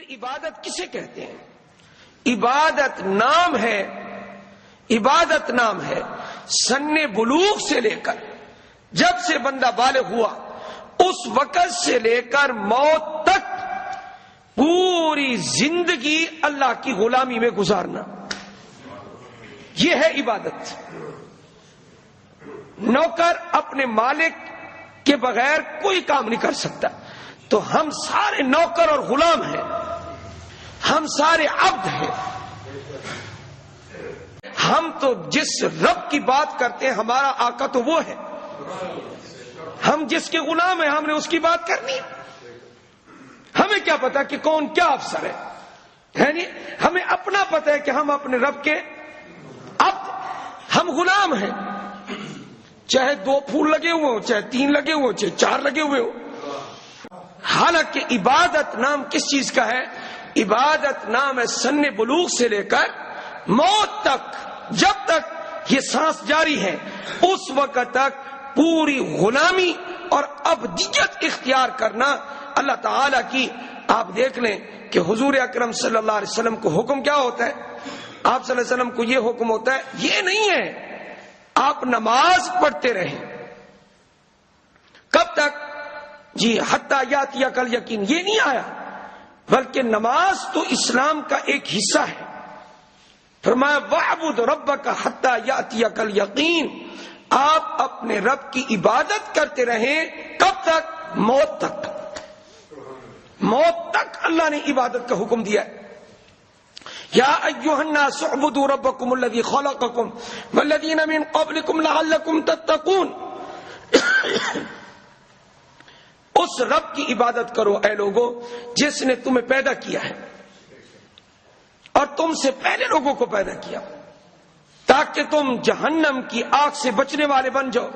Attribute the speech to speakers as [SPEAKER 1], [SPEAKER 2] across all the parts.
[SPEAKER 1] پھر عبادت کسے کہتے ہیں؟ عبادت نام ہے، عبادت نام ہے سن بلوغ سے لے کر جب سے بندہ بالغ ہوا اس وقت سے لے کر موت تک پوری زندگی اللہ کی غلامی میں گزارنا، یہ ہے عبادت۔ نوکر اپنے مالک کے بغیر کوئی کام نہیں کر سکتا، تو ہم سارے نوکر اور غلام ہیں، ہم سارے عبد ہیں۔ ہم تو جس رب کی بات کرتے ہیں ہمارا آقا تو وہ ہے، ہم جس کے غلام ہیں ہم نے اس کی بات کرنی ہے۔ ہمیں کیا پتا کہ کون کیا افسر ہے نہیں، ہمیں اپنا پتا ہے کہ ہم اپنے رب کے عبد، ہم غلام ہیں، چاہے 2 پھول لگے ہوئے ہوں، چاہے 3 لگے ہوئے ہوں، چاہے 4 لگے ہوئے ہوں۔ حالانکہ عبادت نام کس چیز کا ہے؟ عبادت نام ہے سن بلوغ سے لے کر موت تک، جب تک یہ سانس جاری ہے اس وقت تک پوری غلامی اور ابدیت اختیار کرنا اللہ تعالی کی۔ آپ دیکھ لیں کہ حضور اکرم صلی اللہ علیہ وسلم کو حکم کیا ہوتا ہے؟ آپ صلی اللہ علیہ وسلم کو یہ حکم ہوتا ہے، یہ نہیں ہے آپ نماز پڑھتے رہیں۔ کب تک؟ جی حتی یاتی کل یقین، یہ نہیں آیا، بلکہ نماز تو اسلام کا ایک حصہ ہے۔ فرمایا وَاعْبُدْ رَبَّكَ حَتَّى يَأْتِيَكَ الْيَقِينُ، آپ اپنے رب کی عبادت کرتے رہیں، کب تک؟ موت تک۔ موت تک اللہ نے عبادت کا حکم دیا ہے۔ یا ایھا الناس اعبدوا ربکم الذی خلقکم والذین من قبلکم لعلکم تتقون، اس رب کی عبادت کرو اے لوگو جس نے تمہیں پیدا کیا ہے اور تم سے پہلے لوگوں کو پیدا کیا تاکہ تم جہنم کی آگ سے بچنے والے بن جاؤ۔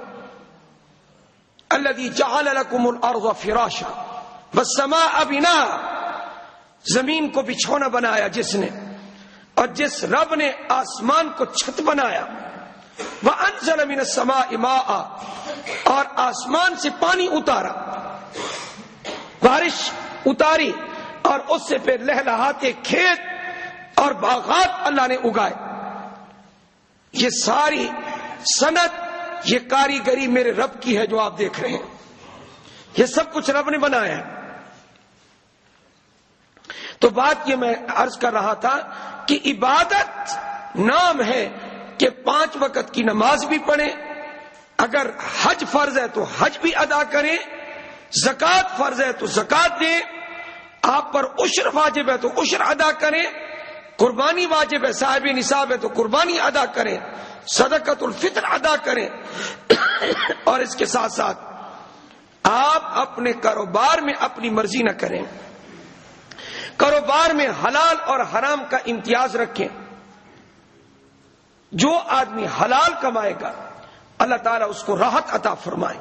[SPEAKER 1] الذی جعل لکم الارض فراشا والسماء بناء، زمین کو بچھونا بنایا جس نے، اور جس رب نے آسمان کو چھت بنایا، وانزل من السماء ماء، اور آسمان سے پانی اتارا، بارش اتاری، اور اس سے پھر لہلہاتے کھیت اور باغات اللہ نے اگائے۔ یہ ساری صنعت، یہ کاریگری میرے رب کی ہے جو آپ دیکھ رہے ہیں، یہ سب کچھ رب نے بنایا ہے۔ تو بات یہ میں عرض کر رہا تھا کہ عبادت نام ہے کہ 5 وقت کی نماز بھی پڑھیں، اگر حج فرض ہے تو حج بھی ادا کریں، زکوٰۃ فرض ہے تو زکوٰۃ دیں، آپ پر عشر واجب ہے تو عشر ادا کریں، قربانی واجب ہے، صاحب نصاب ہے تو قربانی ادا کریں، صدقۃ الفطر ادا کریں، اور اس کے ساتھ ساتھ آپ اپنے کاروبار میں اپنی مرضی نہ کریں، کاروبار میں حلال اور حرام کا امتیاز رکھیں۔ جو آدمی حلال کمائے گا اللہ تعالیٰ اس کو راحت عطا فرمائے،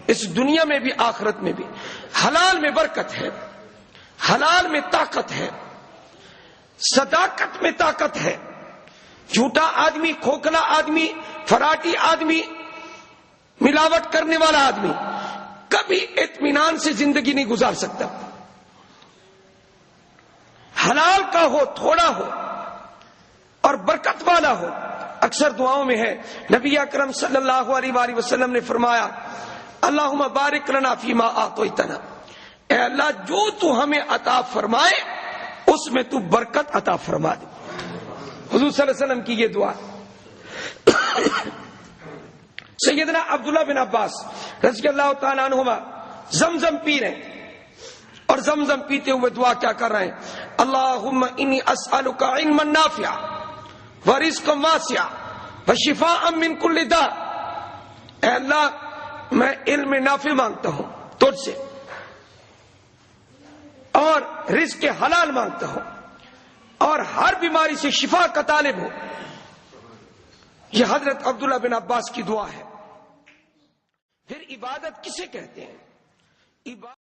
[SPEAKER 1] اس دنیا میں بھی آخرت میں بھی۔ حلال میں برکت ہے، حلال میں طاقت ہے، صداقت میں طاقت ہے۔ جھوٹا آدمی، کھوکھلا آدمی، فراٹی آدمی، ملاوٹ کرنے والا آدمی کبھی اطمینان سے زندگی نہیں گزار سکتا۔ حلال کا ہو، تھوڑا ہو اور برکت والا ہو۔ اکثر دعاؤں میں ہے، نبی اکرم صلی اللہ علیہ وآلہ وسلم نے فرمایا اللہم بارک لنا فیما اعطیتنا، اے اللہ جو تو ہمیں عطا فرمائے اس میں تو برکت عطا فرما دے۔ حضور صلی اللہ علیہ وسلم کی یہ دعا۔ سیدنا عبداللہ بن عباس رضی اللہ تعالیٰ عنہما زمزم پی رہے اور زمزم پیتے ہوئے دعا کیا کر رہے ہیں؟ اللہم انی اسألک علما نافعا ورزقا واسعا وشفاء من کل داء، اے اللہ میں علم نافع مانگتا ہوں تجھ سے، اور رزق حلال مانگتا ہوں، اور ہر بیماری سے شفا کا طالب ہوں۔ یہ حضرت عبداللہ بن عباس کی دعا ہے۔ پھر عبادت کسے کہتے ہیں؟